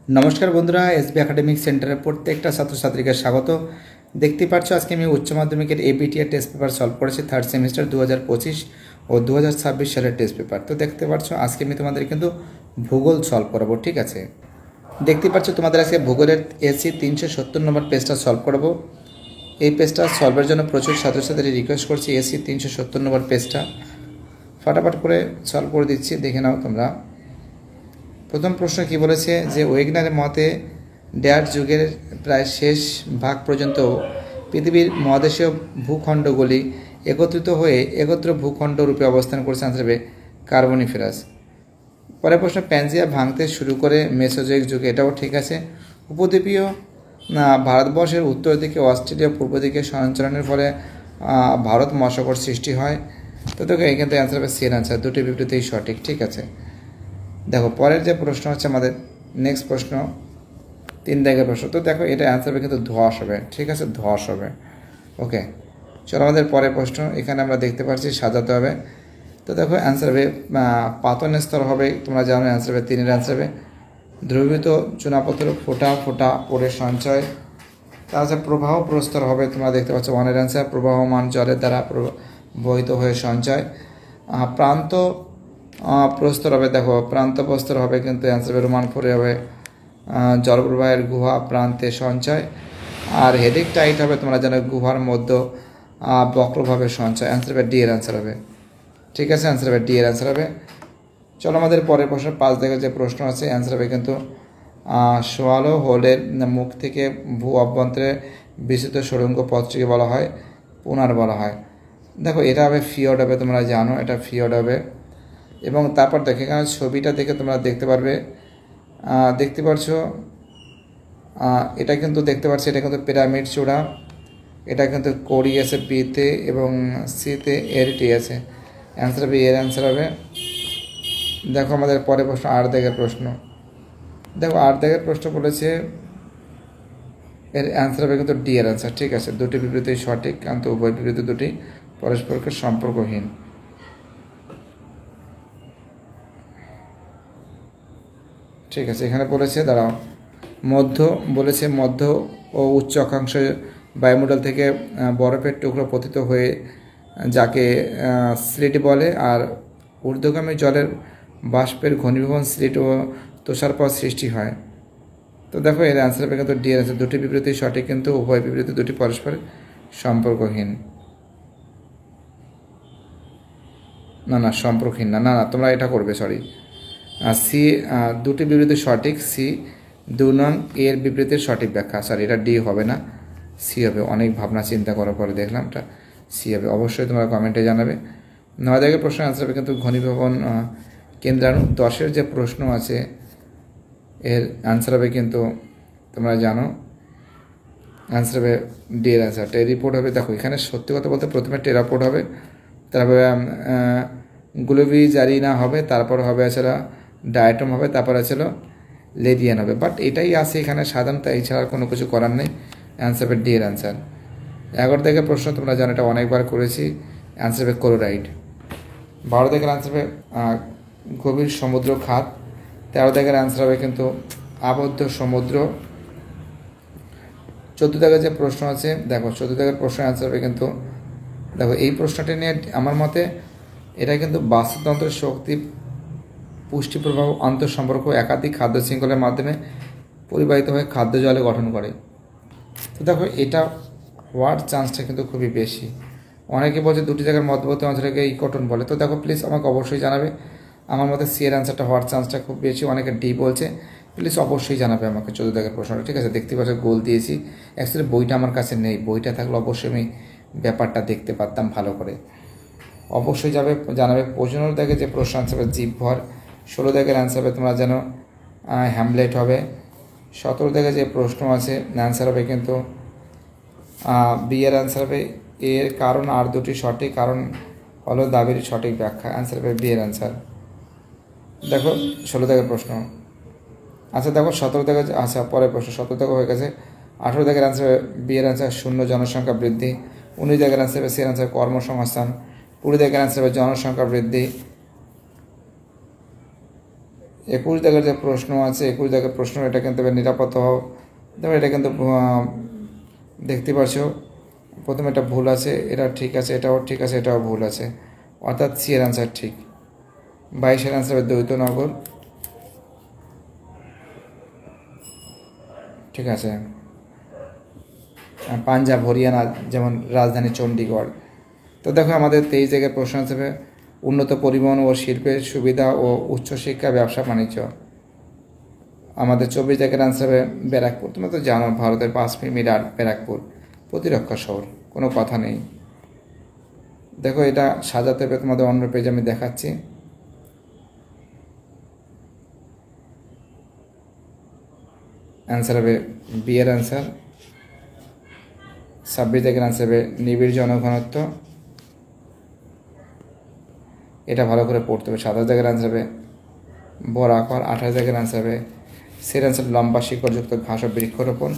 নমস্কার বন্ধুরা, SB academic সেন্টারের প্রত্যেকটা ছাত্রছাত্রীকে স্বাগত। দেখতে পাচ্ছ আজকে আমি উচ্চ মাধ্যমিকের এবিটিআর টেস্ট পেপার সলভ করেছি থার্ড সেমিস্টার 2025 ও 2026 সালের টেস্ট পেপার। তো দেখতে পাচ্ছ আজকে আমি তোমাদের কিন্তু ভূগোল সলভ করাবো, ঠিক আছে। দেখতে পাচ্ছ তোমাদের আজকে ভূগোলের এসি 370 নম্বর পেজটা সলভ করাবো। এই পেজটা সলভের জন্য প্রচুর ছাত্রছাত্রী রিকোয়েস্ট করছি এসি 370 নম্বর পেজটা ফাটাফাট করে সলভ করে দিচ্ছি, দেখে নাও তোমরা। প্রথম প্রশ্ন কি বলেছে যে ওয়েগনারের মতে ড্যাশ যুগের প্রায় শেষ ভাগ পর্যন্ত পৃথিবীর মহাদেশীয় ভূখণ্ডগুলি একত্রিত হয়ে একত্র ভূখণ্ড রূপে অবস্থান করেছে। আনসার হবে কার্বনিফেরাস। পরের প্রশ্ন প্যানজিয়া ভাঙতে শুরু করে মেসোজোয়িক যুগে, এটাও ঠিক আছে। উপদ্বীপীয় ভারতবর্ষের উত্তর দিকে অস্ট্রেলিয়া, পূর্ব দিকে সঞ্চালনের ফলে ভারত মহাসাগর সৃষ্টি হয়। তো দেখো এখান থেকে অ্যান্সার হবে সি এর অ্যান্সার, দুটি বিবৃতিই সঠিক, ঠিক আছে। দেখো পরের যে প্রশ্ন হচ্ছে আমাদের নেক্সট প্রশ্ন 3 দাগের প্রশ্ন। তো দেখো এটা অ্যান্সার হবে কিন্তু ধস হবে, ঠিক আছে, ধস হবে। ওকে, চলো আমাদের পরের প্রশ্ন। এখানে আমরা দেখতে পাচ্ছি সাজাতে হবে। তো দেখো অ্যান্সার হবে পাতনের স্তর হবে, তোমরা জানো অ্যান্সার হবে 3-এর অ্যান্সার হবে দ্রবীভূত চুনাপথর ফোঁটা ফোঁটা পড়ে সঞ্চয়। তাছাড়া প্রবাহ প্রস্তর হবে, তোমরা দেখতে পাচ্ছ 1-এর অ্যান্সার প্রবাহমান জলের দ্বারা প্রবাহিত হয়ে সঞ্চয়। প্রান্ত প্রস্তর হবে, দেখো প্রান্ত প্রস্তর হবে কিন্তু অ্যান্সার হবে রোমান 4 হবে জলপ্রবাহের গুহা প্রান্তে সঞ্চয়। আর হেডিক টাইট হবে, তোমরা জানো গুহার মধ্যে বক্রভাবে সঞ্চয়। অ্যান্সার হবে ডি এর অ্যান্সার হবে, ঠিক আছে, অ্যান্সার হবে ডি এর অ্যান্সার হবে। চলো আমাদের পরের প্রশ্ন 5 দাগের যে প্রশ্ন আছে অ্যান্সার হবে কিন্তু সোয়ালো হোলের মুখ থেকে ভূ অভ্যন্তরে বিস্তৃত সুড়ঙ্গ পথটিকে বলা হয় পুনার বলা হয়। দেখো এটা হবে ফিয়র্ড হবে, তোমরা জানো এটা ফিয়র্ড হবে। এবং তারপর দেখো এখানে ছবিটা দেখে তোমরা দেখতে পারবে, দেখতে পারছো এটা কিন্তু দেখতে পাচ্ছি এটা কিন্তু পিরামিড চূড়া, এটা কিন্তু কোরি আছে বিতে এবং সিতে এরটি আছে। অ্যান্সার হবে এর অ্যান্সার হবে। দেখো আমাদের পরের প্রশ্ন 8 দাগের প্রশ্ন। দেখো 8 দাগের প্রশ্ন বলেছে এর অ্যান্সার হবে কিন্তু ডি এর অ্যান্সার, ঠিক আছে, দুটি বিবৃতি সঠিক কিন্তু উভয় বিবৃতি দুটি পরস্পরকে সম্পর্কহীন। ঠিক আছে, এখানে বলেছে দাঁড়াও বলেছে মধ্য ও উচ্চ অক্ষাংশ বায়ুমণ্ডল থেকে বরফের টুকরো পতিত হয়ে যাকে স্লিট বলে, আর ঊর্ধ্বগামী জলের বাষ্পের ঘনীভবন স্লিট ও তুষারপাত সৃষ্টি হয়। তো দেখো এর অ্যান্সার হবে কিন্তু ডি এর অ্যান্সার, দুটি বিবৃতি সঠিক কিন্তু উভয় বিবৃতি দুটি পরস্পর সম্পর্কহীন। না সম্পর্কহীন না, তোমরা এটা করবে, সরি। সি দুটি বিবৃতি সঠিক, সি 2 নং এর বিবৃতির সঠিক ব্যাখ্যা। সরি এটা ডি হবে না, সি হবে। অনেক ভাবনা চিন্তা করার পরে দেখলাম এটা সি হবে। অবশ্যই তোমরা কমেন্টে জানাবে। 9 দাগের প্রশ্ন অ্যান্সার হবে কিন্তু ঘনীভবন কেন্দ্রাণু। 10-এর যে প্রশ্ন আছে এর অ্যান্সার হবে কিন্তু তোমরা জানো অ্যান্সার হবে ডি এর অ্যান্সার। টেরিপোর্ট হবে, দেখো এখানে সত্যি কথা বলতে প্রথমে টেরাপোর্ট হবে, তারপরে গ্লোবিজারিনা হবে, তারপর হবে এছাড়া ডায়াটম হবে, তারপর আছে লেডিয়ান হবে। বাট এটাই আছে এখানে সাধারণত, এছাড়া কোনো কিছু করার নেই। অ্যান্সার হবে ডি এর অ্যান্সার। 11 দাগের প্রশ্ন তোমরা জানো এটা অনেকবার করেছি, অ্যান্সার হবে ক্লোরাইড। 12 দাগের অ্যান্সার হবে গভীর সমুদ্র খাত। 13 দাগের অ্যান্সার হবে কিন্তু আবদ্ধ সমুদ্র। 14 দাগের যে প্রশ্ন আছে, দেখো 14 দাগের প্রশ্ন অ্যান্সার হবে কিন্তু, দেখো এই প্রশ্নটা নিয়ে আমার মতে এটা কিন্তু বাস্তুতন্ত্রের শক্তি পুষ্টি প্রভাব আন্তঃসম্পর্ক একাধিক খাদ্য শৃঙ্খলের মাধ্যমে পরিবাহিত হয়ে খাদ্য জলে গঠন করে। তো দেখো এটা হওয়ার চান্সটা কিন্তু খুবই বেশি। অনেকে বলছে দুটি জায়গার মধ্যবর্তী অঞ্চলকে ইকটন বলে। তো দেখো প্লিজ আমাকে অবশ্যই জানাবে, আমার মতে সি এর অ্যান্সারটা হওয়ার চান্সটা খুব বেশি। অনেকে ডি বলছে, প্লিজ অবশ্যই জানাবে আমাকে 14 দাগের প্রশ্নটা, ঠিক আছে। দেখতে পাচ্ছ গোল দিয়েছি, অ্যাকচুয়ালি বইটা আমার কাছে নেই, বইটা থাকলে অবশ্যই আমি ব্যাপারটা দেখতে পারতাম ভালো করে। অবশ্যই জানাবে। 15 দাগের যে প্রশ্ন অ্যান্সার হবে জীবভর। 16 দাগের অ্যান্সার হবে তোমরা জানো হ্যামলেট হবে। 17 দাগের যে প্রশ্ন আছে অ্যান্সার হবে কিন্তু বি এর অ্যান্সার হবে। এর কারণ আর দুটি সঠিক কারণ হলো দাবির সঠিক ব্যাখ্যা। অ্যান্সার হবে বি এর অ্যান্সার। দেখো 16 দাগের প্রশ্ন। আচ্ছা দেখো 17 দাগের, আচ্ছা পরের প্রশ্ন 17 দাগ হয়ে গেছে। 18 দাগের অ্যান্সার হবে বি এর অ্যান্সার শূন্য জনসংখ্যা বৃদ্ধি। 19 দাগের অ্যান্সার হবে সি এর অ্যান্সার কর্মসংস্থান। 20 দাগের অ্যান্সার হবে জনসংখ্যা বৃদ্ধি। 21 দাগের যে প্রশ্ন আছে 21 দাগের প্রশ্ন, এটা কিন্তু নিরাপদ হও। তবে এটা কিন্তু দেখতে পাচ্ছ প্রথমে এটা ভুল আছে, এটা ঠিক আছে, এটাও ঠিক আছে, এটাও ভুল আছে, অর্থাৎ সি এর অ্যান্সার ঠিক। 22-এর অ্যান্সার হবে দ্বৈতনগর, ঠিক আছে। পাঞ্জাব হরিয়ানা যেমন রাজধানী চণ্ডীগড়। তো দেখো আমাদের 23 জায়গায় প্রশ্ন হিসেবে উন্নত পরিবহন ও শিল্পের সুবিধা ও উচ্চশিক্ষা ব্যবসা বাণিজ্য। আমাদের 24 জায়গার আনসার হবে ব্যারাকপুর। তোমরা তো জানো ভারতের 5মি মিরার ব্যারাকপুর প্রতিরক্ষা শহর, কোনো কথা নেই। দেখো এটা সাজাতে হবে তোমাদের অন্য পেজে আমি দেখাচ্ছি। অ্যান্সার হবে বি এর অ্যান্সার। 26 জায়গার আনসার হবে নিবিড় জনঘনত্ব, এটা ভালো করে পড়তে হবে। 27 জায়গার আনসার হবে বরাকর। 28 জায়গার আনসার হবে সের অ্যান্সার লম্বা শিকড়যুক্ত ঘাস ও বৃক্ষরোপণ।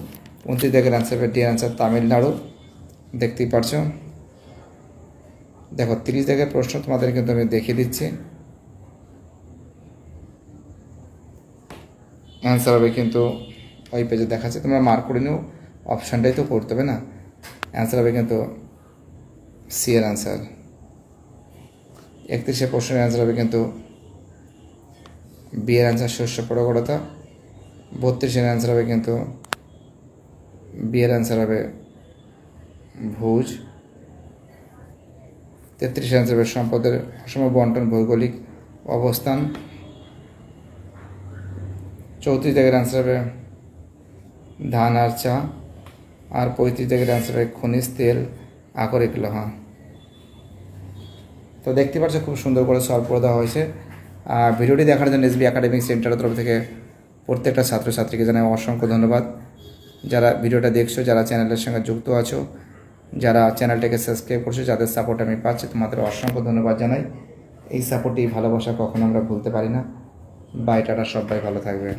29 জায়গার আনসার হবে ডি অ্যান্সার তামিলনাড়ু, দেখতেই পারছো। দেখো 30 জায়গায় প্রশ্ন তোমাদের কিন্তু আমি দেখিয়ে দিচ্ছি। অ্যান্সার হবে কিন্তু ওই পেজে দেখাচ্ছে, তোমরা মার্ক করে নিও, অপশানটাই তো করতে হবে না। অ্যান্সার হবে কিন্তু সি এর অ্যান্সার। 31 প্রশ্নের অ্যান্সার হবে কিন্তু বি এর অ্যান্সার শস্য প্রগড়তা। 32-এর অ্যান্সার হবে কিন্তু বি এর অ্যান্সার হবে ভুজ। 33-এর অ্যান্সার হবে সম্পদের অসম বন্টন ভৌগোলিক অবস্থান। 34 জায়গার অ্যান্সার হবে ধান আর চা। আর 35 জায়গার অ্যান্সার হবে খনিজ তেল আকরিক লোহা। তো দেখতে পাচ্ছ খুব সুন্দর করে সলভ করে দেওয়া হয়েছে। আর ভিডিওটি দেখার জন্য এসবি একাডেমিক সেন্টারের তরফ থেকে প্রত্যেকটা ছাত্রছাত্রীকে জানাই অসংখ্য ধন্যবাদ। যারা ভিডিওটা দেখছো, যারা চ্যানেলের সঙ্গে যুক্ত আছো, যারা চ্যানেলটাকে সাবস্ক্রাইব করছো, যাদের সাপোর্ট আমি পাচ্ছি, তোমাদের অসংখ্য ধন্যবাদ জানাই। এই সাপোর্ট, এই ভালোবাসা কখনো আমরা ভুলতে পারি না। বাই, টাটা, সবাই ভালো থাকবে।